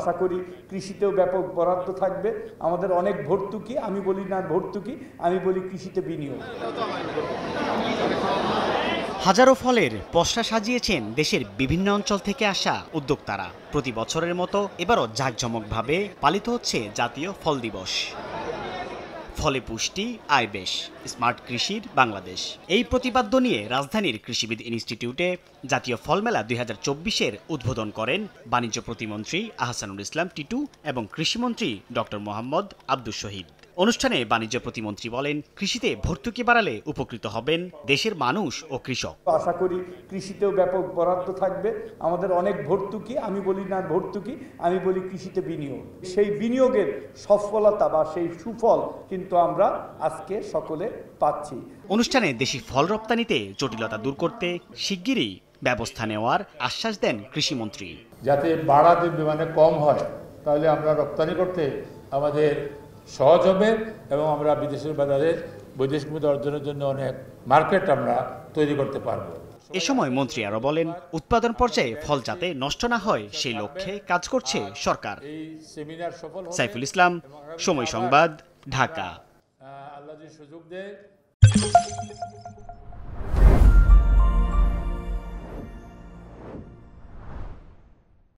আশা করি কৃষিতেও ব্যাপক বরাদ্দ থাকবে। আমাদের অনেক ভর্তুকি, আমি বলি না ভর্তুকি, আমি বলি কৃষিতে বিনিয়োগ। হাজারো ফলের পসরা সাজিয়েছেন দেশের বিভিন্ন অঞ্চল থেকে আসা উদ্যোক্তারা। প্রতি বছরের মতো এবারও জাঁকজমকভাবে পালিত হচ্ছে জাতীয় ফল দিবস। ফলে পুষ্টি, আয় বেশ, স্মার্ট কৃষির বাংলাদেশ, এই প্রতিপাদ্য নিয়ে রাজধানীর কৃষিবিদ ইনস্টিটিউটে জাতীয় ফল মেলা 2024-এর উদ্বোধন করেন বাণিজ্য প্রতিমন্ত্রী আহসানুল ইসলাম টিটু এবং কৃষিমন্ত্রী ডক্টর মোহাম্মদ আব্দুস শহীদ। অনুষ্ঠানে বাণিজ্য প্রতিমন্ত্রী বলেন, কৃষিতে ভর্তুকি বাড়ালে উপকৃত হবেন দেশের মানুষ ও কৃষক। আশা করি কৃষিতেও ব্যাপক বরাদ্দ থাকবে। আমাদের অনেক ভর্তুকি, আমি বলি না ভর্তুকি, আমি বলি কৃষিতে বিনিয়োগ। সেই বিনিয়োগের সফলতা বা সেই সুফল কিন্তু আমরা আজকে সকলে পাচ্ছি। অনুষ্ঠানে দেশি ফল রপ্তানিতে জটিলতা দূর করতে শিগগিরই ব্যবস্থা নেওয়ার আশ্বাস দেন কৃষিমন্ত্রী। যাতে বাড়াতে মানে কম হয়, তাহলে আমরা রপ্তানি করতে আমাদের সহজ হবে এবং আমরা বিদেশের বাজারে বৈদেশিক মুদ্রা অর্জনের জন্য অনেক মার্কেট আমরা তৈরি করতে পারবো। এ সময় মন্ত্রী আরো বলেন, উৎপাদন পর্যায়ে ফল যাতে নষ্ট না হয় সেই লক্ষ্যে কাজ করছে সরকার। সাইফুল ইসলাম, সময় সংবাদ, ঢাকা। আল্লাহ যদি সুযোগ দেয়।